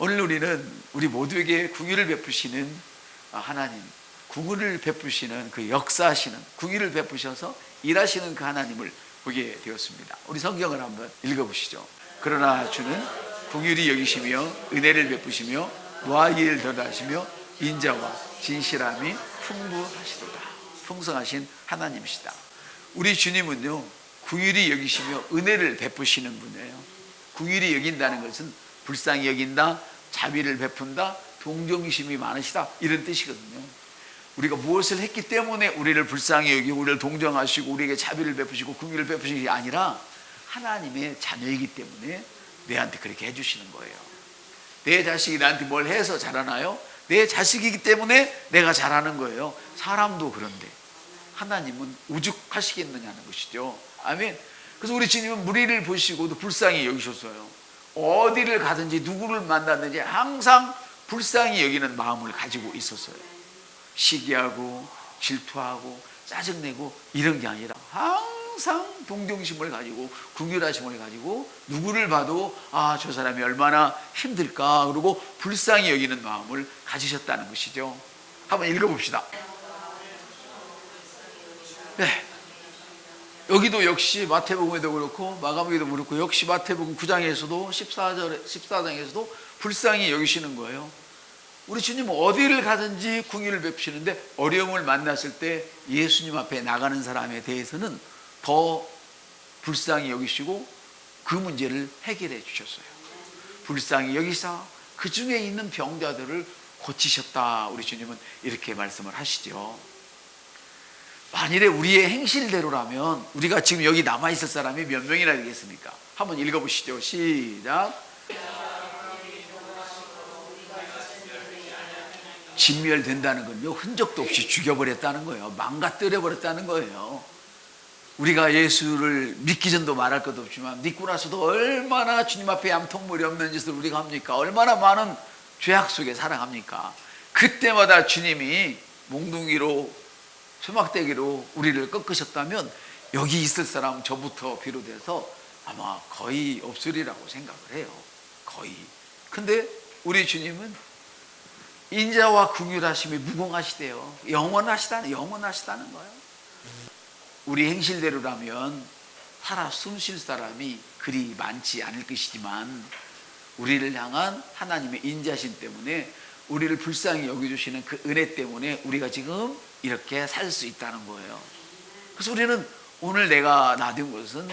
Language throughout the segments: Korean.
오늘 우리는 우리 모두에게 긍휼을 베푸시는 하나님, 긍휼을 베푸시는 그 역사하시는, 긍휼을 베푸셔서 일하시는 그 하나님을 보게 되었습니다. 우리 성경을 한번 읽어보시죠. 그러나 주는 긍휼히 여기시며 은혜를 베푸시며 노하기 일 더하시며 인자와 진실함이 풍부하시도다. 풍성하신 하나님이시다. 우리 주님은요, 긍휼히 여기시며 은혜를 베푸시는 분이에요. 긍휼히 여긴다는 것은 불쌍히 여긴다, 자비를 베푼다, 동정심이 많으시다, 이런 뜻이거든요. 우리가 무엇을 했기 때문에 우리를 불쌍히 여기고 우리를 동정하시고 우리에게 자비를 베푸시고 긍휼을 베푸시는 게 아니라 하나님의 자녀이기 때문에 내한테 그렇게 해주시는 거예요. 내 자식이 나한테 뭘 해서 자라나요? 내 자식이기 때문에 내가 자라는 거예요. 사람도 그런데 하나님은 오죽하시겠느냐는 것이죠. 아멘. 그래서 우리 주님은 무리를 보시고도 불쌍히 여기셨어요. 어디를 가든지 누구를 만났는지 항상 불쌍히 여기는 마음을 가지고 있었어요. 시기하고 질투하고 짜증내고 이런 게 아니라 항상 동정심을 가지고 긍휼하심을 가지고 누구를 봐도 저 사람이 얼마나 힘들까, 그리고 불쌍히 여기는 마음을 가지셨다는 것이죠. 한번 읽어봅시다. 네. 여기도 역시 마태복음에도 그렇고 마가복음에도 그렇고 역시 마태복음 9장에서도 14장에서도 불쌍히 여기시는 거예요. 우리 주님은 어디를 가든지 긍휼을 베푸시는데 어려움을 만났을 때 예수님 앞에 나가는 사람에 대해서는 더 불쌍히 여기시고 그 문제를 해결해 주셨어요. 불쌍히 여기사 그 중에 있는 병자들을 고치셨다. 우리 주님은 이렇게 말씀을 하시죠. 만일에 우리의 행실대로라면 우리가 지금 여기 남아있을 사람이 몇 명이나 되겠습니까? 한번 읽어보시죠. 시작. 진멸된다는 건요, 흔적도 없이 죽여버렸다는 거예요. 망가뜨려버렸다는 거예요. 우리가 예수를 믿기 전도 말할 것도 없지만 믿고 나서도 얼마나 주님 앞에 얌통물이 없는 짓을 우리가 합니까? 얼마나 많은 죄악 속에 살아갑니까? 그때마다 주님이 몽둥이로 수막대기로 우리를 꺾으셨다면 여기 있을 사람 저부터 비롯해서 아마 거의 없으리라고 생각을 해요. 거의. 근데 우리 주님은 인자와 긍휼하심이 무궁하시대요. 영원하시다는 거예요. 우리 행실대로라면 살아 숨쉴 사람이 그리 많지 않을 것이지만 우리를 향한 하나님의 인자심 때문에, 우리를 불쌍히 여겨주시는 그 은혜 때문에 우리가 지금 이렇게 살 수 있다는 거예요. 그래서 우리는 오늘 내가 나된 것은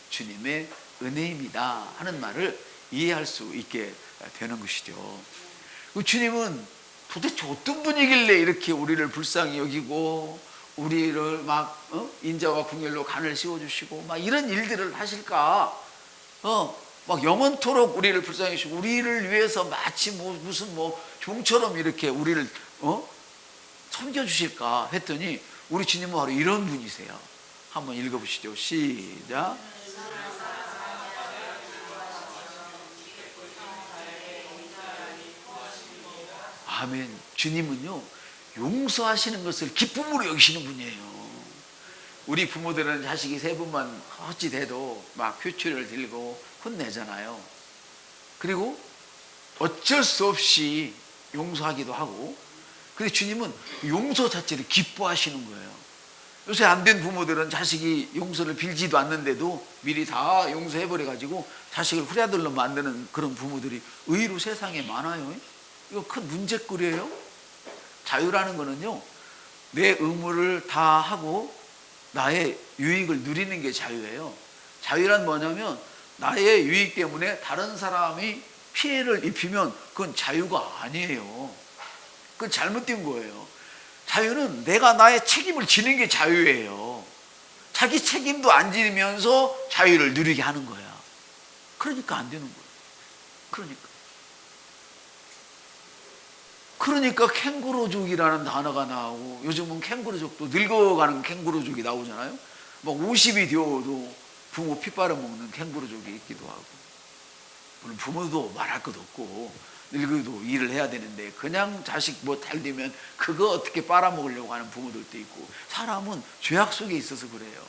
주님의 은혜입니다 하는 말을 이해할 수 있게 되는 것이죠. 주님은 도대체 어떤 분이길래 이렇게 우리를 불쌍히 여기고 우리를 막 인자와 긍휼로 간을 씌워주시고 막 이런 일들을 하실까? 막 영원토록 우리를 불쌍히 여기시고 우리를 위해서 마치 무슨 종처럼 이렇게 우리를 섬겨주실까 했더니 우리 주님은 바로 이런 분이세요. 한번 읽어보시죠. 시작. 아멘. 주님은요, 용서하시는 것을 기쁨으로 여기시는 분이에요. 우리 부모들은 자식이 세 번만 어찌 돼도 막 휘추를 들고 혼내잖아요. 그리고 어쩔 수 없이 용서하기도 하고, 근데 주님은 용서 자체를 기뻐하시는 거예요. 요새 안 된 부모들은 자식이 용서를 빌지도 않는데도 미리 다 용서해버려가지고 자식을 후랴들로 만드는 그런 부모들이 의외로 세상에 많아요. 이거 큰 문제거리예요. 자유라는 거는요, 내 의무를 다 하고 나의 유익을 누리는 게 자유예요. 자유란 뭐냐면 나의 유익 때문에 다른 사람이 피해를 입히면 그건 자유가 아니에요. 그건 잘못된 거예요. 자유는 내가 나의 책임을 지는 게 자유예요. 자기 책임도 안 지면서 자유를 누리게 하는 거야. 그러니까 안 되는 거예요. 그러니까 캥거루족이라는 단어가 나오고, 요즘은 캥거루족도 늙어가는 캥거루족이 나오잖아요. 막 50이 되어도 부모 피 빨아먹는 캥거루족이 있기도 하고, 물론 부모도 말할 것도 없고 늙어도 일을 해야 되는데 그냥 자식 잘 되면 그거 어떻게 빨아먹으려고 하는 부모들도 있고, 사람은 죄악 속에 있어서 그래요.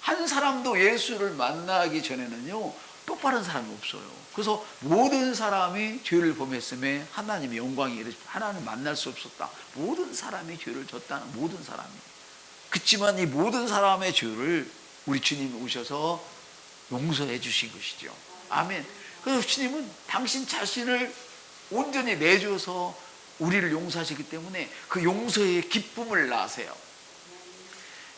한 사람도 예수를 만나기 전에는요, 똑바른 사람이 없어요. 그래서 모든 사람이 죄를 범했음에 하나님의 영광이 이르시 하나님 만날 수 없었다. 모든 사람이 죄를 졌다는 모든 사람이. 그렇지만 이 모든 사람의 죄를 우리 주님이 오셔서 용서해 주신 것이죠. 아멘. 그래서 주님은 당신 자신을 온전히 내줘서 우리를 용서하시기 때문에 그 용서의 기쁨을 나세요.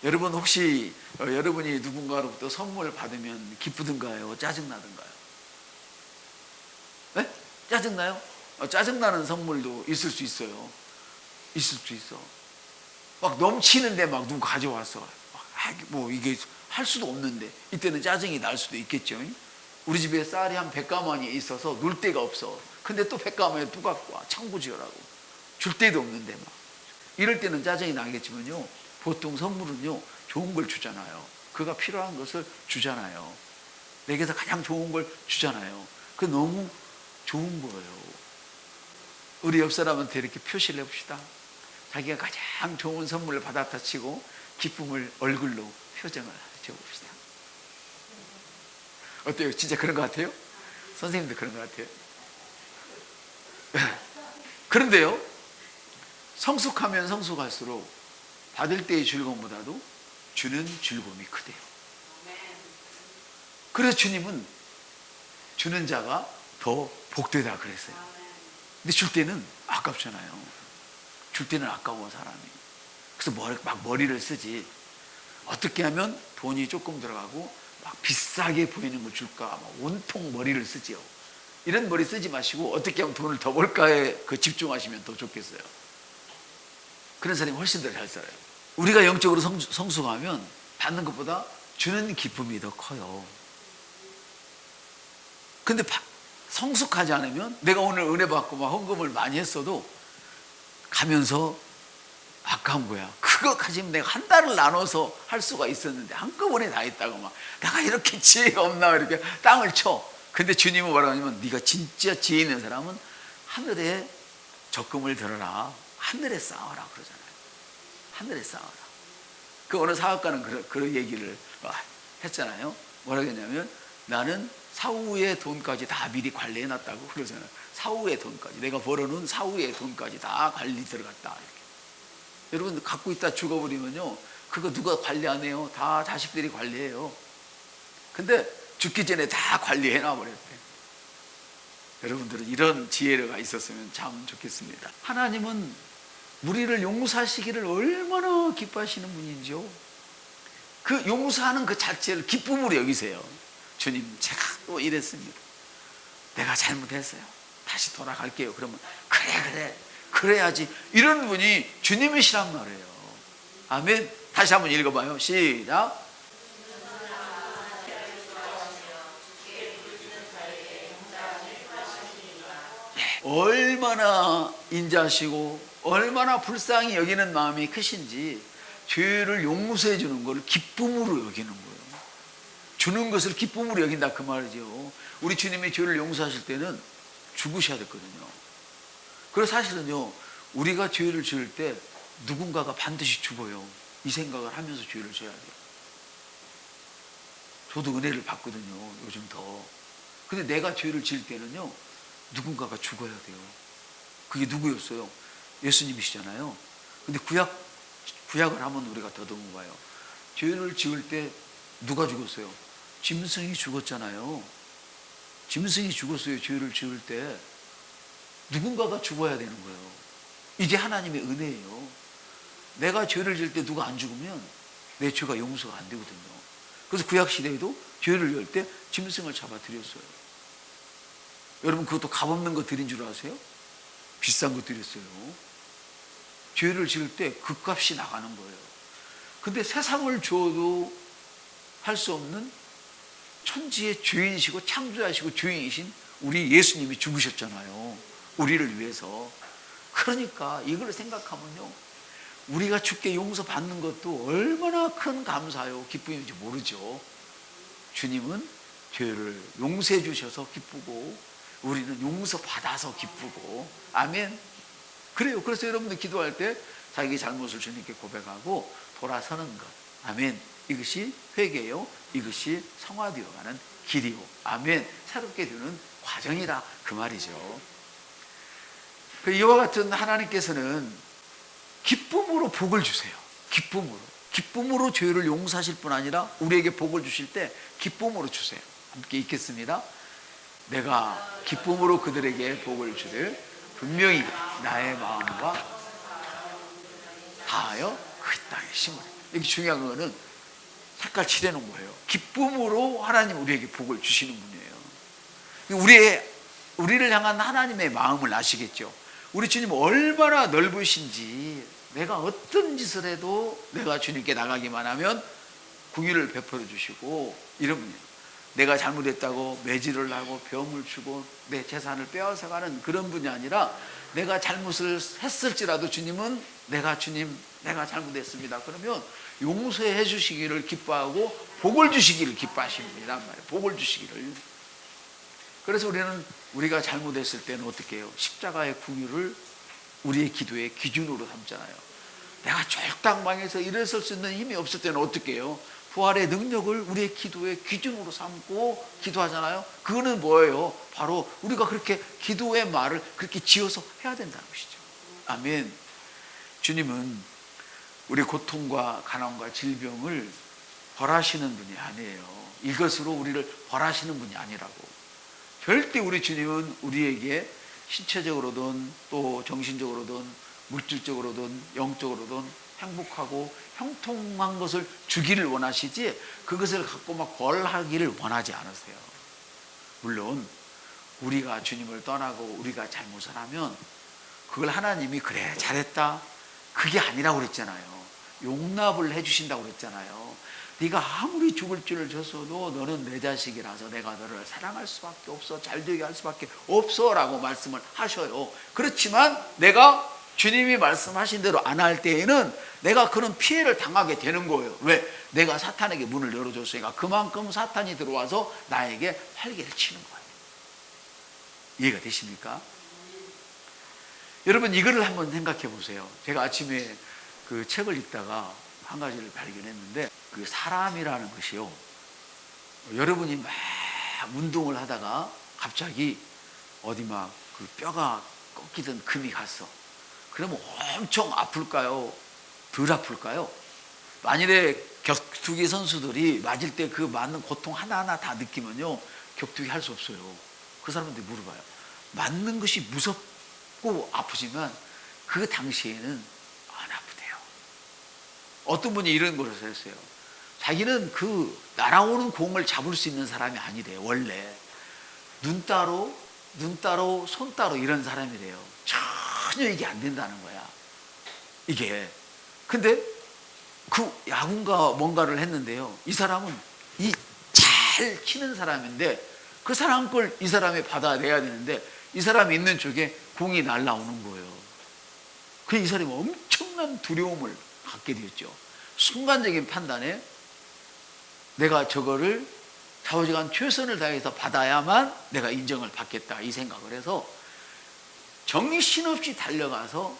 여러분 혹시 여러분이 누군가로부터 선물을 받으면 기쁘든가요? 짜증나든가요? 네? 짜증나요? 짜증나는 선물도 있을 수 있어요. 있을 수 있어. 막 넘치는데 막 누구 가져왔어. 뭐 이게 할 수도 없는데 이때는 짜증이 날 수도 있겠죠. 우리 집에 쌀이 한 100가마니 있어서 놀 데가 없어. 근데 또 100가마에 또 갖고 와. 창고 지으라고. 줄 데도 없는데 막. 이럴 때는 짜증이 나겠지만요. 보통 선물은요. 좋은 걸 주잖아요. 그가 필요한 것을 주잖아요. 내게서 가장 좋은 걸 주잖아요. 그 너무 좋은 거예요. 우리 옆 사람한테 이렇게 표시를 해봅시다. 자기가 가장 좋은 선물을 받았다 치고 기쁨을 얼굴로 표정을 지어봅시다. 어때요? 진짜 그런 것 같아요? 선생님도 그런 것 같아요? 그런데요, 성숙하면 성숙할수록 받을 때의 즐거움보다도 주는 즐거움이 크대요. 그래서 주님은 주는 자가 더 복되다 그랬어요. 근데 줄 때는 아깝잖아요. 줄 때는 아까워 사람이. 그래서 막 머리를 쓰지. 어떻게 하면 돈이 조금 들어가고 막 비싸게 보이는 걸 줄까 막 온통 머리를 쓰지요. 이런 머리 쓰지 마시고 어떻게 하면 돈을 더 벌까에 집중하시면 더 좋겠어요. 그런 사람이 훨씬 더 잘 살아요. 우리가 영적으로 성숙하면 받는 것보다 주는 기쁨이 더 커요. 근데 성숙하지 않으면 내가 오늘 은혜 받고 막 헌금을 많이 했어도 가면서 아까운 거야. 그거 가지면 내가 한 달을 나눠서 할 수가 있었는데 한꺼번에 다 했다고 막 내가 이렇게 지혜가 없나 이렇게 땅을 쳐. 근데 주님은 뭐라고 하냐면 네가 진짜 지혜 있는 사람은 하늘에 적금을 들어라. 하늘에 쌓아라 그러잖아요. 하늘에 쌓아라. 그 어느 사업가는 그런 얘기를 했잖아요. 뭐라고 했냐면 나는 사후의 돈까지 다 미리 관리해놨다고 그러잖아요. 사후의 돈까지 내가 벌어놓은 사후의 돈까지 다 관리 들어갔다 이렇게. 여러분 갖고 있다 죽어버리면요 그거 누가 관리 안 해요? 다 자식들이 관리해요. 근데 죽기 전에 다 관리해놔 버렸대. 여러분들은 이런 지혜가 있었으면 참 좋겠습니다. 하나님은 우리를 용서하시기를 얼마나 기뻐하시는 분인지요. 그 용서하는 그 자체를 기쁨으로 여기세요. 주님 제가 또 이랬습니다. 내가 잘못했어요. 다시 돌아갈게요. 그러면 그래 그래야지. 이런 분이 주님이시란 말이에요. 아멘. 다시 한번 읽어봐요. 시작. 얼마나 인자하시고 얼마나 불쌍히 여기는 마음이 크신지 죄를 용서해 주는 걸 기쁨으로 여기는 거예요. 주는 것을 기쁨으로 여긴다 그 말이죠. 우리 주님이 죄를 용서하실 때는 죽으셔야 됐거든요. 그래서 사실은요 우리가 죄를 지을 때 누군가가 반드시 죽어요. 이 생각을 하면서 죄를 져야 돼요. 저도 은혜를 받거든요 요즘 더. 근데 내가 죄를 지을 때는요 누군가가 죽어야 돼요. 그게 누구였어요? 예수님이시잖아요. 근데 구약을 한번 우리가 더듬어 봐요. 죄를 지을 때 누가 죽었어요? 짐승이 죽었잖아요. 짐승이 죽었어요. 죄를 지을 때 누군가가 죽어야 되는 거예요. 이게 하나님의 은혜예요. 내가 죄를 지을 때 누가 안 죽으면 내 죄가 용서가 안 되거든요. 그래서 구약 시대에도 죄를 지을 때 짐승을 잡아 드렸어요. 여러분 그것도 값없는 거 드린 줄 아세요? 비싼 거 드렸어요. 죄를 지을 때 그 값이 나가는 거예요. 근데 세상을 줘도 할 수 없는 천지의 죄인이시고 창조하시고 죄인이신 우리 예수님이 죽으셨잖아요. 우리를 위해서. 그러니까 이걸 생각하면요 우리가 주께 용서받는 것도 얼마나 큰 감사요 기쁨인지 모르죠. 주님은 죄를 용서해 주셔서 기쁘고 우리는 용서받아서 기쁘고. 아멘. 그래요. 그래서 여러분들 기도할 때 자기 잘못을 주님께 고백하고 돌아서는 것. 아멘. 이것이 회개요. 이것이 성화되어가는 길이요. 아멘. 새롭게 되는 과정이라 그 말이죠. 이와 같은 하나님께서는 기쁨으로 복을 주세요. 기쁨으로 죄를 용서하실 뿐 아니라 우리에게 복을 주실 때 기쁨으로 주세요. 함께 읽겠습니다. 내가 기쁨으로 그들에게 복을 주되 분명히 나의 마음과 다하여 그 땅에 심으라. 여기 중요한 거는 색깔 칠해놓은 거예요. 기쁨으로 하나님 우리에게 복을 주시는 분이에요. 우리를 향한 하나님의 마음을 아시겠죠? 우리 주님 얼마나 넓으신지, 내가 어떤 짓을 해도 내가 주님께 나가기만 하면 긍휼을 베풀어 주시고 이런 분이에요. 내가 잘못했다고 매질을 하고 병을 주고 내 재산을 빼앗아가는 그런 분이 아니라, 내가 잘못을 했을지라도 주님은 내가 잘못했습니다 그러면 용서해 주시기를 기뻐하고 복을 주시기를 기뻐하시는 분이란 말이에요. 복을 주시기를. 그래서 우리가 잘못했을 때는 어떻게 해요? 십자가의 긍휼을 우리의 기도의 기준으로 삼잖아요. 내가 쫄딱망해서 일어설 수 있는 힘이 없을 때는 어떻게 해요? 부활의 능력을 우리의 기도의 기준으로 삼고 기도하잖아요. 그거는 뭐예요? 바로 우리가 그렇게 기도의 말을 그렇게 지어서 해야 된다는 것이죠. 아멘. 주님은 우리 고통과 가난과 질병을 벌하시는 분이 아니에요. 이것으로 우리를 벌하시는 분이 아니라고. 절대 우리 주님은 우리에게 신체적으로든 또 정신적으로든 물질적으로든 영적으로든 행복하고 형통한 것을 주기를 원하시지, 그것을 갖고 막 벌하기를 원하지 않으세요. 물론 우리가 주님을 떠나고 우리가 잘못을 하면 그걸 하나님이 그래 잘했다 그게 아니라고 그랬잖아요. 용납을 해주신다고 그랬잖아요. 네가 아무리 죽을 줄을 줬어도 너는 내 자식이라서 내가 너를 사랑할 수밖에 없어, 잘되게 할 수밖에 없어 라고 말씀을 하셔요. 그렇지만 내가 주님이 말씀하신 대로 안 할 때에는 내가 그런 피해를 당하게 되는 거예요. 왜? 내가 사탄에게 문을 열어줬으니까. 그만큼 사탄이 들어와서 나에게 활개를 치는 거예요. 이해가 되십니까? 여러분, 이거를 한번 생각해 보세요. 제가 아침에 그 책을 읽다가 한 가지를 발견했는데, 그 사람이라는 것이요, 여러분이 막 운동을 하다가 갑자기 어디 막 그 뼈가 꺾이던 금이 갔어. 그러면 엄청 아플까요? 덜 아플까요? 만일에 격투기 선수들이 맞을 때 그 맞는 고통 하나하나 다 느끼면요, 격투기 할 수 없어요. 그 사람한테 물어봐요. 맞는 것이 무섭고 아프지만 그 당시에는 안 아프대요. 어떤 분이 이런 걸 했어요. 자기는 그 날아오는 공을 잡을 수 있는 사람이 아니래요. 원래 눈 따로 손 따로 이런 사람이래요. 전혀 이게 안 된다는 거야, 이게. 근데 그 야구가 뭔가를 했는데요, 이 사람은 이 잘 치는 사람인데 그 사람 걸 이 사람이 받아내야 되는데 이 사람이 있는 쪽에 공이 날아오는 거예요. 그래서 이 사람이 엄청난 두려움을 갖게 되었죠. 순간적인 판단에 내가 저거를 좌우지간 최선을 다해서 받아야만 내가 인정을 받겠다 이 생각을 해서 정신없이 달려가서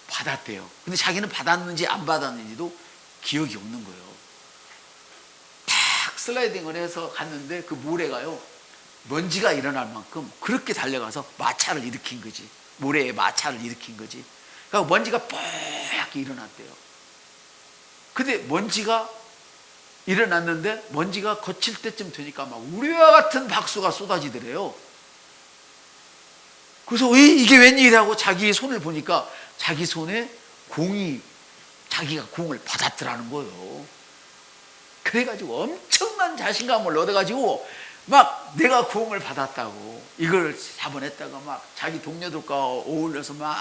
받았대요. 근데 자기는 받았는지 안 받았는지도 기억이 없는 거예요. 탁 슬라이딩을 해서 갔는데 그 모래가요, 먼지가 일어날 만큼 그렇게 달려가서 마찰을 일으킨 거지. 모래에 마찰을 일으킨 거지. 그러니까 먼지가 뽀얗게 일어났대요. 근데 먼지가 일어났는데 먼지가 거칠 때쯤 되니까 막 우리와 같은 박수가 쏟아지더래요. 그래서 이게 웬일이라고 자기 손을 보니까 자기 손에 자기가 공을 받았더라는 거예요. 그래가지고 엄청난 자신감을 얻어가지고 막 내가 공을 받았다고 이걸 잡아냈다가 막 자기 동료들과 어울려서 막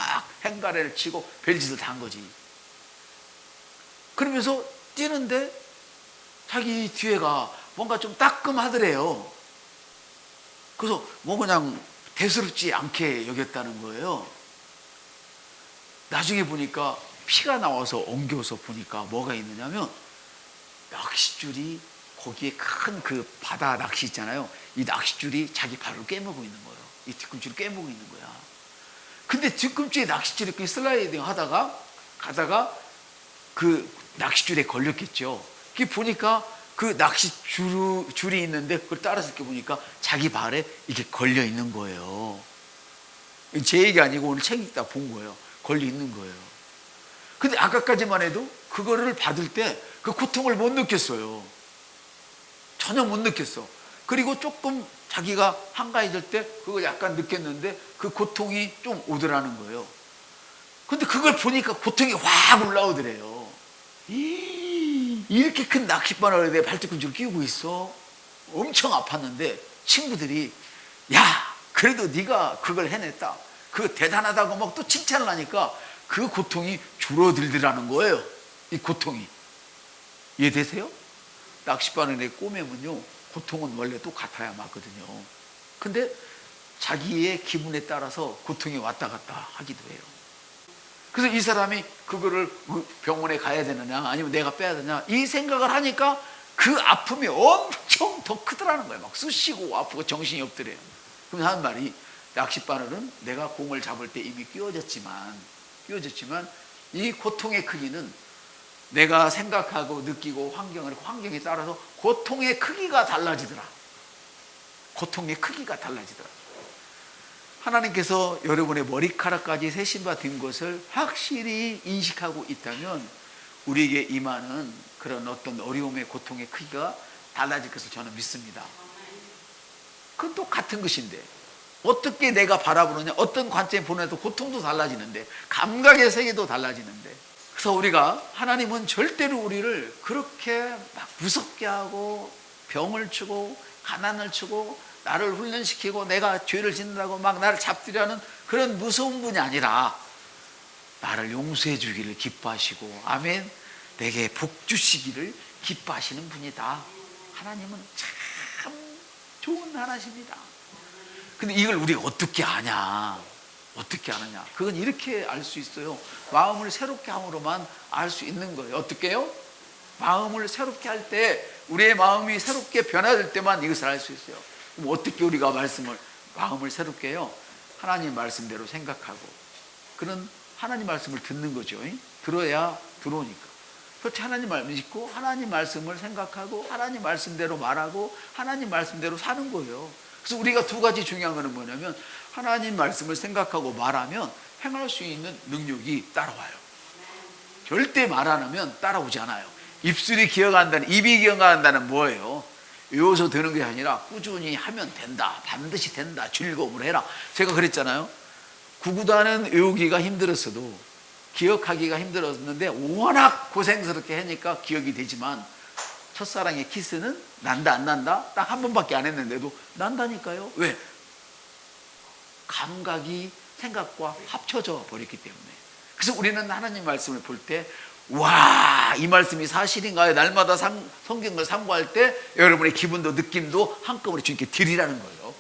행가래를 치고 별짓을 다 한 거지. 그러면서 뛰는데 자기 뒤에가 뭔가 좀 따끔하더래요. 그래서 뭐 그냥 대수롭지 않게 여겼다는 거예요. 나중에 보니까 피가 나와서 엉겨서 보니까 뭐가 있느냐면 낚싯줄이, 거기에 큰 그 바다 낚시 있잖아요. 이 낚싯줄이 자기 발을 꿰매고 있는 거예요. 이 뒤꿈치를 꿰매고 있는 거야. 근데 뒤꿈치에 낚싯줄이 이렇게 슬라이딩 가다가 그 낚싯줄에 걸렸겠죠. 그게 보니까 그 낚시 줄이 있는데 그걸 따라서 이렇게 보니까 자기 발에 이게 걸려 있는 거예요. 제 얘기 아니고 오늘 책 읽다 본 거예요. 걸려 있는 거예요. 근데 아까까지만 해도 그거를 받을 때 그 고통을 못 느꼈어요. 전혀 못 느꼈어. 그리고 조금 자기가 한가해질 때 그걸 약간 느꼈는데 그 고통이 좀 오더라는 거예요. 근데 그걸 보니까 고통이 확 올라오더래요. 이렇게 큰 낚싯바늘에 내 발뒤꿈치를 끼우고 있어. 엄청 아팠는데 친구들이 야 그래도 네가 그걸 해냈다, 그거 대단하다고 막 또 칭찬을 하니까 그 고통이 줄어들더라는 거예요. 이 고통이 이해되세요? 낚싯바늘에 꼬매면요 고통은 원래 똑같아야 맞거든요. 근데 자기의 기분에 따라서 고통이 왔다 갔다 하기도 해요. 그래서 이 사람이 그거를 병원에 가야 되느냐 아니면 내가 빼야 되냐 이 생각을 하니까 그 아픔이 엄청 더 크더라는 거예요. 막 쑤시고 아프고 정신이 없더래요. 그럼 하는 말이 낚싯바늘은 내가 공을 잡을 때 이미 끼워졌지만 이 고통의 크기는 내가 생각하고 느끼고 환경에 따라서 고통의 크기가 달라지더라. 고통의 크기가 달라지더라. 하나님께서 여러분의 머리카락까지 세심받은 것을 확실히 인식하고 있다면 우리에게 임하는 그런 어떤 어려움의 고통의 크기가 달라질 것을 저는 믿습니다. 그건 똑같은 것인데 어떻게 내가 바라보느냐, 어떤 관점에 보느냐도 고통도 달라지는데 감각의 세계도 달라지는데, 그래서 우리가 하나님은 절대로 우리를 그렇게 막 무섭게 하고 병을 주고 가난을 주고 나를 훈련시키고 내가 죄를 짓는다고 막 나를 잡으려는 그런 무서운 분이 아니라 나를 용서해 주기를 기뻐하시고 아멘 내게 복 주시기를 기뻐하시는 분이다. 하나님은 참 좋은 하나십니다. 근데 이걸 우리가 어떻게 아냐? 어떻게 아느냐? 그건 이렇게 알 수 있어요. 마음을 새롭게 함으로만 알 수 있는 거예요. 어떻게 해요? 마음을 새롭게 할 때, 우리의 마음이 새롭게 변화될 때만 이것을 알 수 있어요. 그럼 어떻게 우리가 마음을 새롭게 해요? 하나님 말씀대로 생각하고 그런 하나님 말씀을 듣는 거죠. 들어야 들어오니까. 그렇지, 하나님 말씀 믿고 하나님 말씀을 생각하고 하나님 말씀대로 말하고 하나님 말씀대로 사는 거예요. 그래서 우리가 두 가지 중요한 거는 뭐냐면 하나님 말씀을 생각하고 말하면 행할 수 있는 능력이 따라와요. 절대 말 안 하면 따라오지 않아요. 입술이 기억한다는, 입이 기억한다는 뭐예요? 외워서 되는 게 아니라 꾸준히 하면 된다, 반드시 된다, 즐거움을 해라. 제가 그랬잖아요. 구구단은 외우기가 힘들었어도 기억하기가 힘들었는데 워낙 고생스럽게 하니까 기억이 되지만 첫사랑의 키스는 난다 안 난다? 딱 한 번밖에 안 했는데도 난다니까요. 왜? 감각이 생각과 합쳐져 버렸기 때문에. 그래서 우리는 하나님 말씀을 볼 때 와, 이 말씀이 사실인가요? 날마다 성경을 상고할 때 여러분의 기분도 느낌도 한꺼번에 주님께 드리라는 거예요.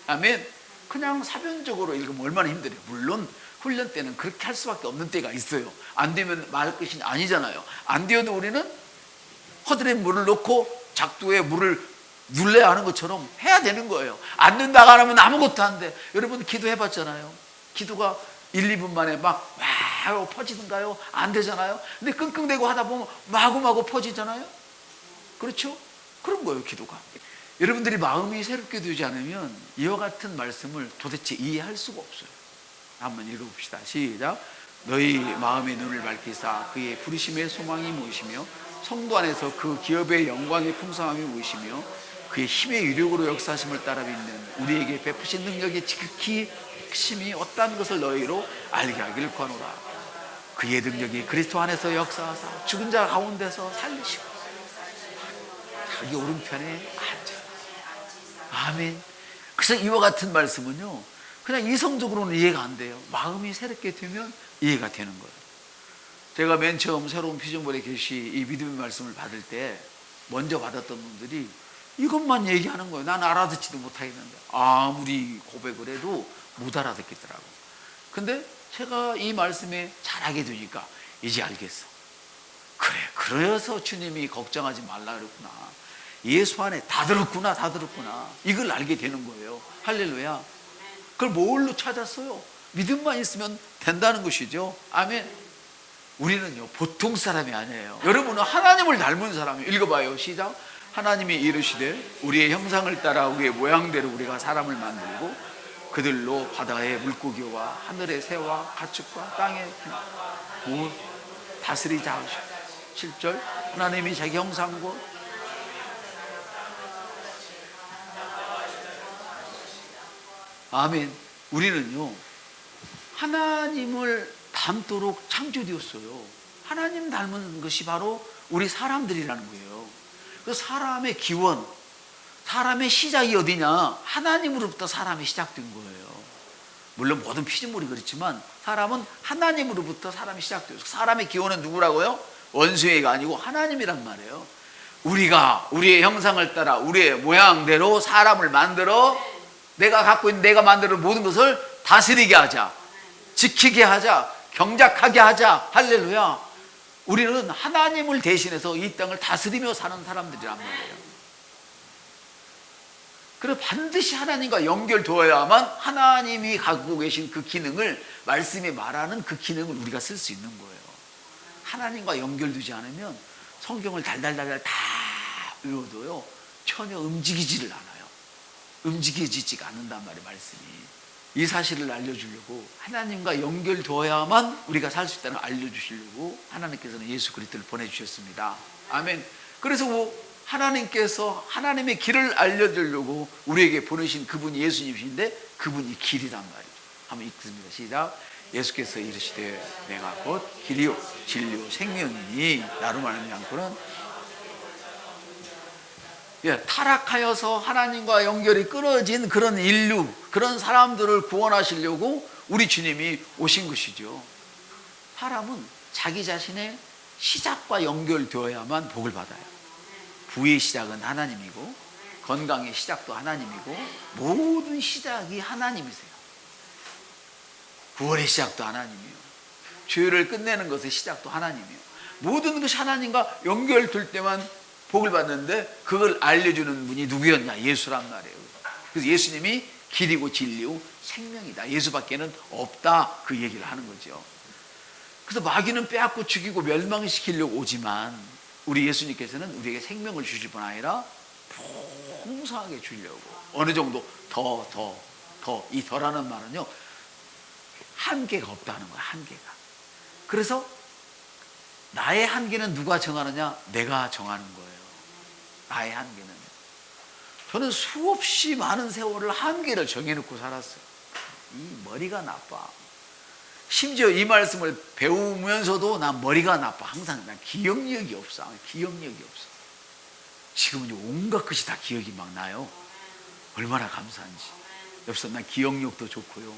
아멘. 그냥 사변적으로 읽으면 얼마나 힘들어요. 물론 훈련 때는 그렇게 할 수밖에 없는 때가 있어요. 안 되면 말할 것이 아니잖아요. 안 되어도 우리는 허들에 물을 넣고 작두에 물을 눌러야 하는 것처럼 해야 되는 거예요. 안 된다고 하면 아무것도 안 돼. 여러분 기도해봤잖아요. 기도가 1, 2분 만에 막 와 퍼지던가요? 안 되잖아요. 근데 끙끙대고 하다 보면 마구마구 퍼지잖아요. 그렇죠? 그런 거예요, 기도가. 여러분들이 마음이 새롭게 되지 않으면 이와 같은 말씀을 도대체 이해할 수가 없어요. 한번 읽어봅시다. 시작. 너희 마음의 눈을 밝히사 그의 부르심의 소망이 무엇이며 성도 안에서 그 기업의 영광의 풍성함이 무엇이며 그의 힘의 유력으로 역사하심을 따라 믿는 우리에게 베푸신 능력의 지극히 핵심이 어떠한 것을 너희로 알게 하기를 구하노라. 그의 능력이 그리스도 안에서 역사하사 죽은 자 가운데서 살리시고 자기 오른편에 앉아. 아멘. 그래서 이와 같은 말씀은요 그냥 이성적으로는 이해가 안 돼요. 마음이 새롭게 되면 이해가 되는 거예요. 제가 맨 처음 새로운 피전볼의 계시 이 믿음의 말씀을 받을 때 먼저 받았던 분들이 이것만 얘기하는 거예요. 난 알아듣지도 못하겠는데 아무리 고백을 해도 못 알아듣겠더라고. 근데 제가 이 말씀에 잘하게 되니까 이제 알겠어. 그래, 그래서 주님이 걱정하지 말라 그랬구나. 예수 안에 다 들었구나, 다 들었구나. 이걸 알게 되는 거예요. 할렐루야. 그걸 뭘로 찾았어요? 믿음만 있으면 된다는 것이죠. 아멘. 우리는요 보통 사람이 아니에요. 여러분은 하나님을 닮은 사람이에요. 읽어봐요. 시작. 하나님이 이르시되 우리의 형상을 따라 우리의 모양대로 우리가 사람을 만들고 그들로 바다의 물고기와 하늘의 새와 가축과 땅의 다스리자 하시고 7절 하나님이 자기 형상과 아멘. 우리는요 하나님을 닮도록 창조되었어요. 하나님 닮은 것이 바로 우리 사람들이라는 거예요. 그 사람의 기원, 사람의 시작이 어디냐? 하나님으로부터 사람이 시작된 거예요. 물론 모든 피조물이 그렇지만 사람은 하나님으로부터 사람이 시작되었어요. 사람의 기원은 누구라고요? 원수애가 아니고 하나님이란 말이에요. 우리가 우리의 형상을 따라 우리의 모양대로 사람을 만들어 내가 갖고 있는 내가 만드는 모든 것을 다스리게 하자, 지키게 하자, 경작하게 하자. 할렐루야. 우리는 하나님을 대신해서 이 땅을 다스리며 사는 사람들이란 말이에요. 그래서 반드시 하나님과 연결되어야만 하나님이 갖고 계신 그 기능을, 말씀이 말하는 그 기능을 우리가 쓸 수 있는 거예요. 하나님과 연결되지 않으면 성경을 달달달달 다 외워도요 전혀 움직이지를 않아요. 움직여지지가 않는단 말이에요. 말씀이 이 사실을 알려주려고, 하나님과 연결되어야만 우리가 살 수 있다는 걸 알려주시려고 하나님께서는 예수 그리스도를 보내주셨습니다. 아멘. 그래서 하나님께서 하나님의 길을 알려주려고 우리에게 보내신 그분이 예수님이신데 그분이 길이란 말이죠. 한번 읽습니다. 시작. 예수께서 이르시되 내가 곧 길이요 진리요 생명이니 나로 말하는 않고는 타락하여서 하나님과 연결이 끊어진 그런 인류, 그런 사람들을 구원하시려고 우리 주님이 오신 것이죠. 사람은 자기 자신의 시작과 연결되어야만 복을 받아요. 부의 시작은 하나님이고 건강의 시작도 하나님이고 모든 시작이 하나님이세요. 구원의 시작도 하나님이에요. 죄를 끝내는 것의 시작도 하나님이에요. 모든 것이 하나님과 연결될 때만 복을 받는데 그걸 알려주는 분이 누구였냐? 예수란 말이에요. 그래서 예수님이 길이고 진리고 생명이다. 예수밖에는 없다. 그 얘기를 하는 거죠. 그래서 마귀는 빼앗고 죽이고 멸망시키려고 오지만 우리 예수님께서는 우리에게 생명을 주실 뿐 아니라 풍성하게 주려고, 어느 정도 더 이 더라는 말은요 한계가 없다는 거야. 한계가. 그래서 나의 한계는 누가 정하느냐? 내가 정하는 거예요. 나의 한계는. 저는 수없이 많은 세월을 한계를 정해놓고 살았어요. 이 머리가 나빠. 심지어 이 말씀을 배우면서도 난 머리가 나빠. 항상 난 기억력이 없어. 기억력이 없어. 지금은 온갖 것이 다 기억이 막 나요. 얼마나 감사한지. 옆에서 난 기억력도 좋고요.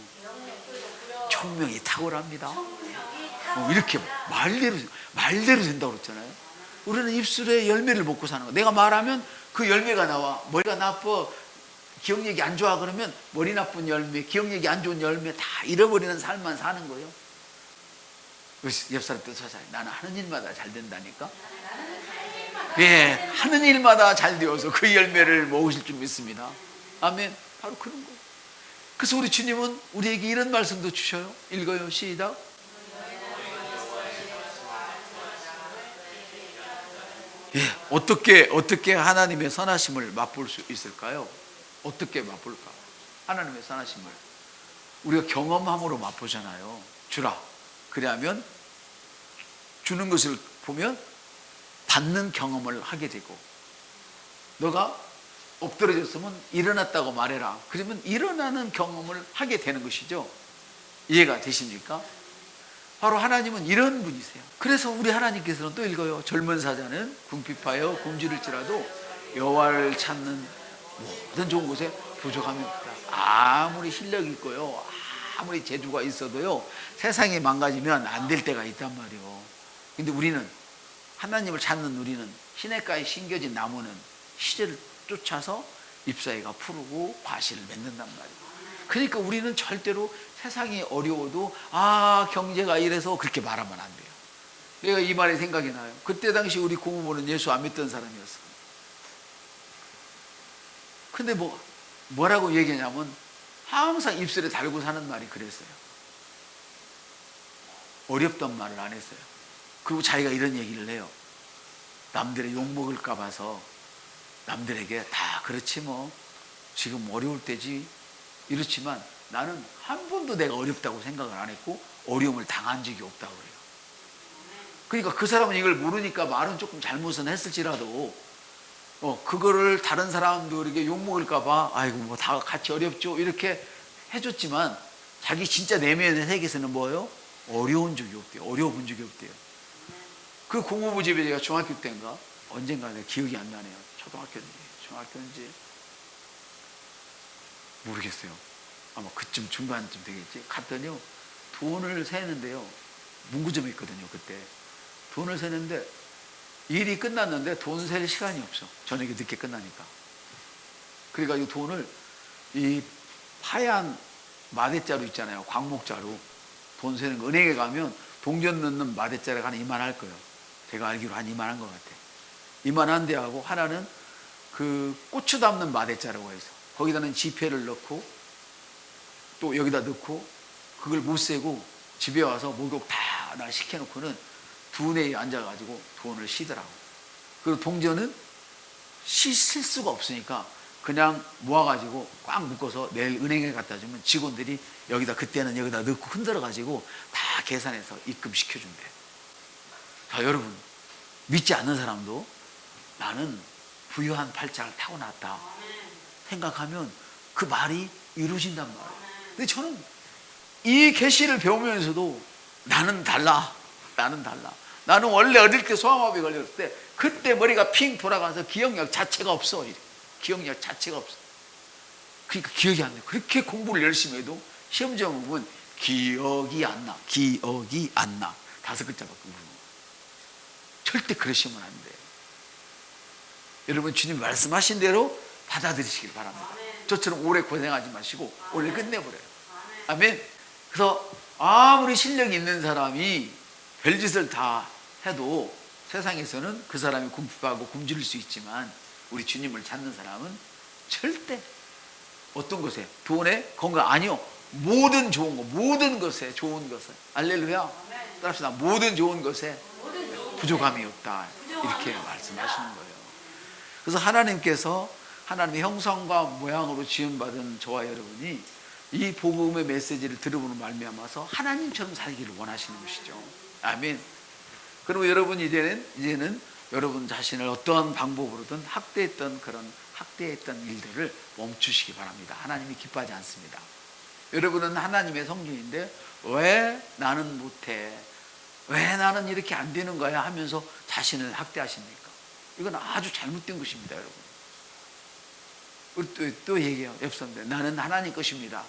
총명이 탁월합니다. 이렇게 말대로 된다고 그랬잖아요. 우리는 입술에 열매를 먹고 사는 거야. 내가 말하면 그 열매가 나와. 머리가 나빠, 기억력이 안 좋아 그러면 머리 나쁜 열매, 기억력이 안 좋은 열매 다 잃어버리는 삶만 사는 거예요. 옆 사람도 서서 나는 하는 일마다 잘 된다니까. 예, 하는 일마다 잘 되어서 그 열매를 먹으실 줄 믿습니다. 아멘. 바로 그런 거예요. 그래서 우리 주님은 우리에게 이런 말씀도 주셔요. 읽어요. 시작. 예, 어떻게 하나님의 선하심을 맛볼 수 있을까요? 어떻게 맛볼까? 하나님의 선하심을 우리가 경험함으로 맛보잖아요. 주라. 그래야면 주는 것을 보면 받는 경험을 하게 되고, 너가 엎드러졌으면 일어났다고 말해라. 그러면 일어나는 경험을 하게 되는 것이죠. 이해가 되십니까? 바로 하나님은 이런 분이세요. 그래서 우리 하나님께서는 또 읽어요. 젊은 사자는 궁핍하여 굶주릴지라도 여호와를 찾는 모든 좋은 곳에 부족함이 없다. 아무리 실력이 있고요, 아무리 재주가 있어도요, 세상이 망가지면 안 될 때가 있단 말이에요. 근데 우리는, 하나님을 찾는 우리는 시냇가에 심겨진 나무는 시제를 쫓아서 잎사귀가 푸르고 과실을 맺는단 말이에요. 그러니까 우리는 절대로 세상이 어려워도 경제가 이래서 그렇게 말하면 안 돼요. 내가 이 말이 생각이 나요. 그때 당시 우리 고모부는 예수 안 믿던 사람이었어. 근데 뭐라고 얘기하냐면 항상 입술에 달고 사는 말이 그랬어요. 어렵단 말을 안 했어요. 그리고 자기가 이런 얘기를 해요. 남들의 욕먹을까 봐서 남들에게 다 그렇지 뭐 지금 어려울 때지 이렇지만 나는 한 번도 내가 어렵다고 생각을 안 했고 어려움을 당한 적이 없다고 그래요. 그러니까 그 사람은 이걸 모르니까 말은 조금 잘못은 했을지라도 그거를 다른 사람들에게 욕먹을까 봐 아이고 뭐 다 같이 어렵죠 이렇게 해줬지만 자기 진짜 내면의 세계에서는 뭐예요? 어려운 적이 없대요. 어려운 적이 없대요. 그 공부부 집에 제가 중학교 때인가 언젠가 내가 기억이 안 나네요. 초등학교인지 중학교인지 모르겠어요. 아마 그쯤 중반쯤 되겠지. 갔더니요 돈을 세는데요 문구점에 있거든요. 그때 돈을 세는데 일이 끝났는데 돈 셀 시간이 없어. 저녁에 늦게 끝나니까. 그러니까 이 돈을 이 하얀 마대자루 있잖아요. 광목자루 돈 세는 거. 은행에 가면 동전 넣는 마대자루가 한 이만할 거예요. 제가 알기로 한 이만한 것 같아요. 이만한 데하고 하나는 그 고추 담는 마대자루가 있어. 거기다는 지폐를 넣고 또 여기다 넣고 그걸 못 세고 집에 와서 목욕 다 하나 시켜놓고는 두뇌에 앉아가지고 돈을 쉬더라고. 그리고 동전은 쉴 수가 없으니까 그냥 모아가지고 꽉 묶어서 내일 은행에 갖다 주면 직원들이 여기다 그때는 여기다 넣고 흔들어가지고 다 계산해서 입금시켜준대. 자 여러분 믿지 않는 사람도 나는 부유한 팔자를 타고났다 생각하면 그 말이 이루어진단 말이에요. 근데 저는 이 계시를 배우면서도 나는 달라. 나는 원래 어릴 때 소아마비 걸렸을 때 그때 머리가 핑 돌아가서 기억력 자체가 없어. 기억력 자체가 없어. 그러니까 기억이 안 나. 그렇게 공부를 열심히 해도 시험 제목은 기억이 안 나. 5글자밖에 모르는 거야. 절대 그러시면 안 돼요. 여러분 주님 말씀하신 대로 받아들이시길 바랍니다. 저처럼 오래 고생하지 마시고 오래 끝내버려요. 아멘. 그래서 아무리 실력이 있는 사람이 별짓을 다 해도 세상에서는 그 사람이 궁핍하고 굶주릴 수 있지만 우리 주님을 찾는 사람은 절대 어떤 것에 돈에 건강 아니요 모든 좋은 거 모든 것에 좋은 것에 할렐루야 따라합시다. 모든 좋은 것에 부족함이 없다 이렇게 말씀하시는 거예요. 그래서 하나님께서 하나님의 형상과 모양으로 지음받은 저와 여러분이 이 복음의 메시지를 들어보는 말미암아서 하나님처럼 살기를 원하시는 것이죠. 아멘. 그리고 여러분 이제는 여러분 자신을 어떠한 방법으로든 학대했던 일들을 멈추시기 바랍니다. 하나님이 기뻐하지 않습니다. 여러분은 하나님의 성전인데 왜 나는 못해? 왜 나는 이렇게 안 되는 거야? 하면서 자신을 학대하십니까? 이건 아주 잘못된 것입니다, 여러분. 또 얘기해요. 옆선대 나는 하나님 것입니다.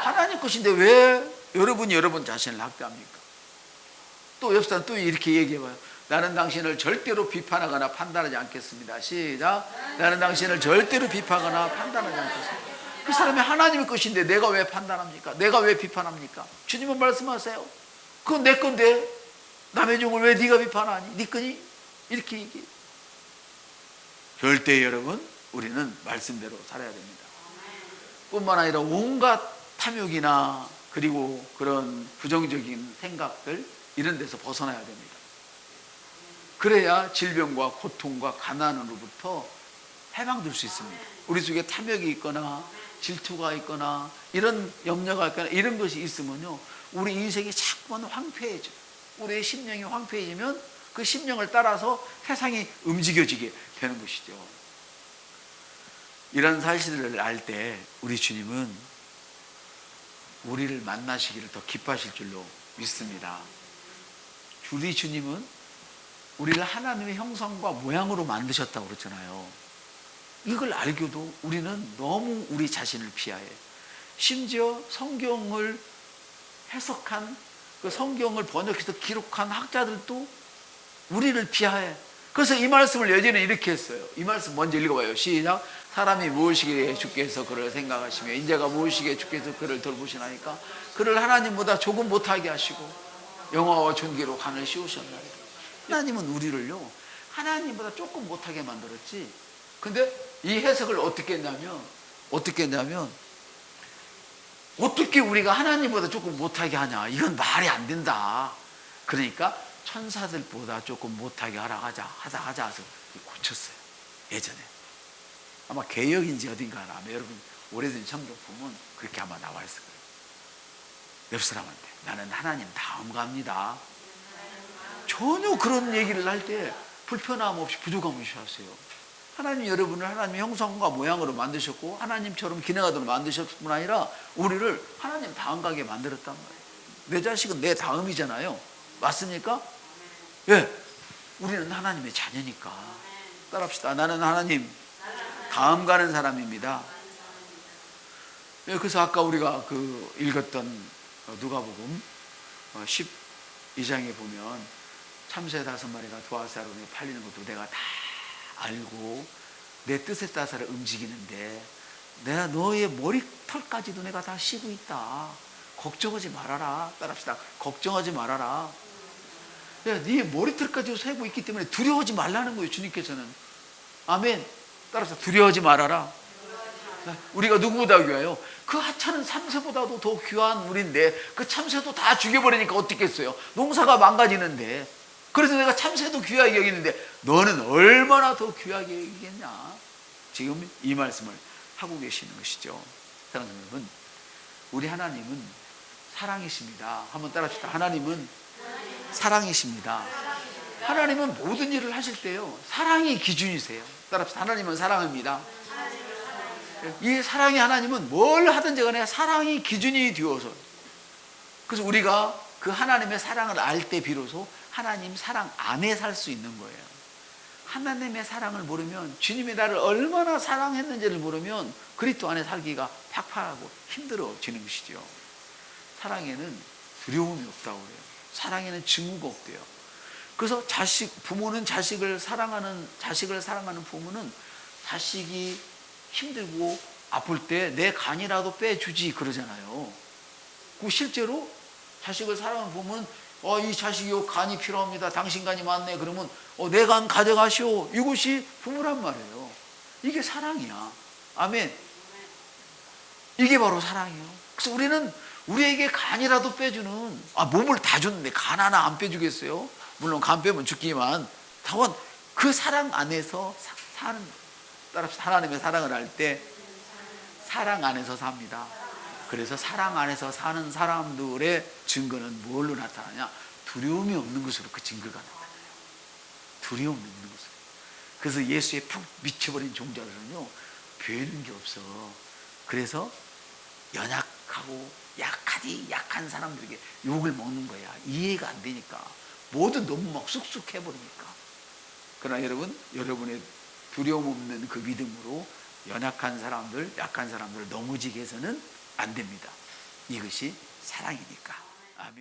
하나님 것인데 왜 여러분이 여러분 자신을 학대합니까? 또 옆선 또 이렇게 얘기해봐요. 나는 당신을 절대로 비판하거나 판단하지 않겠습니다. 시작. 나는 당신을 절대로 비판하거나 판단하지 않겠습니다. 그 사람이 하나님의 것인데 내가 왜 판단합니까? 내가 왜 비판합니까? 주님은 말씀하세요. 그건 내 건데 남의 종을 왜 네가 비판하니? 네 거니? 이렇게 얘기해요. 절대 여러분 우리는 말씀대로 살아야 됩니다. 뿐만 아니라 온갖 탐욕이나 그리고 그런 부정적인 생각들 이런 데서 벗어나야 됩니다. 그래야 질병과 고통과 가난으로부터 해방될 수 있습니다. 우리 속에 탐욕이 있거나 질투가 있거나 이런 염려가 있거나 이런 것이 있으면요 우리 인생이 자꾸만 황폐해져요. 우리의 심령이 황폐해지면 그 심령을 따라서 세상이 움직여지게 되는 것이죠. 이런 사실을 알 때 우리 주님은 우리를 만나시기를 더 기뻐하실 줄로 믿습니다. 우리 주님은 우리를 하나님의 형상과 모양으로 만드셨다고 그랬잖아요. 이걸 알고도 우리는 너무 우리 자신을 피하해. 심지어 성경을 해석한 그 성경을 번역해서 기록한 학자들도 우리를 피하해. 그래서 이 말씀을 예전에 이렇게 했어요. 이 말씀 먼저 읽어봐요. 시작. 사람이 무엇이기에 주께서 그를 생각하시며 인자가 무엇이기에 주께서 그를 돌보시나이까. 그를 하나님보다 조금 못하게 하시고 영화와 존귀로 간을 씌우셨나이다. 하나님은 우리를요 하나님보다 조금 못하게 만들었지. 근데 이 해석을 어떻게 했냐면 어떻게 우리가 하나님보다 조금 못하게 하냐, 이건 말이 안 된다. 그러니까 천사들보다 조금 못하게 하자 해서 고쳤어요. 예전에 아마 개역인지 어딘가 아마 여러분 오래된 성경 보면 그렇게 아마 나와 있을 거예요. 옆 사람한테 나는 하나님 다음 갑니다. 전혀 그런 얘기를 할 때 불편함 없이 부족함 없이 하세요. 하나님 여러분을 하나님의 형상과 모양으로 만드셨고 하나님처럼 기능하도록 만드셨을 뿐 아니라 우리를 하나님 다음 가게 만들었단 말이에요. 내 자식은 내 다음이잖아요. 맞습니까? 예, 우리는 하나님의 자녀니까 따라합시다. 나는 하나님 다음 가는 사람입니다. 예, 그래서 아까 우리가 그 읽었던 누가복음 12장에 보면 참새 5마리가 두아사론에 팔리는 것도 내가 다 알고 내 뜻에 따라서 움직이는데 내가 너의 머리털까지도 내가 다 씌고 있다. 걱정하지 말아라. 따라합시다. 걱정하지 말아라. 네 머리털까지 세고 있기 때문에 두려워하지 말라는 거예요. 주님께서는. 아멘. 따라서 두려워하지 말아라. 우리가 누구보다 귀해요? 그 하찮은 참새보다도 더 귀한 우리인데 그 참새도 다 죽여버리니까 어떻겠어요? 농사가 망가지는데. 그래서 내가 참새도 귀하게 여기는데 너는 얼마나 더 귀하게 여기겠냐? 지금 이 말씀을 하고 계시는 것이죠. 사랑하는 여러분, 우리 하나님은 사랑이십니다. 한번 따라합시다. 하나님은 사랑이십니다. 하나님은 모든 일을 하실 때요 사랑이 기준이세요. 따라합시다. 하나님은 사랑입니다. 이 사랑의 하나님은 뭘 하든지 간에 사랑이 기준이 되어서, 그래서 우리가 그 하나님의 사랑을 알 때 비로소 하나님 사랑 안에 살 수 있는 거예요. 하나님의 사랑을 모르면, 주님이 나를 얼마나 사랑했는지를 모르면 그리스도 안에 살기가 팍팍하고 힘들어지는 것이죠. 사랑에는 두려움이 없다고 그래요. 사랑에는 증오가 없대요. 그래서 부모는 자식을 사랑하는 부모는 자식이 힘들고 아플 때 내 간이라도 빼주지 그러잖아요. 그 실제로 자식을 사랑하는 부모는 이 자식이 간이 필요합니다. 당신 간이 많네. 그러면 내 간 가져가시오. 이것이 부모란 말이에요. 이게 사랑이야. 아멘. 이게 바로 사랑이에요. 그래서 우리는 우리에게 간이라도 빼주는, 몸을 다 줬는데 간 하나 안 빼주겠어요? 물론 간 빼면 죽기만. 다만 그 사랑 안에서 사는, 따라서 하나님의 사랑을 할 때 사랑 안에서 삽니다. 그래서 사랑 안에서 사는 사람들의 증거는 뭘로 나타나냐? 두려움이 없는 것으로 그 증거가 나타나요. 두려움이 없는 것으로. 그래서 예수에 푹 미쳐버린 종자들은요 배우는 게 없어. 그래서 연약하고 약한 사람들에게 욕을 먹는 거야. 이해가 안 되니까. 뭐든 너무 막 쑥쑥 해버리니까. 그러나 여러분의 두려움 없는 그 믿음으로 연약한 사람들, 약한 사람들을 넘어지게 해서는 안 됩니다. 이것이 사랑이니까. 아멘.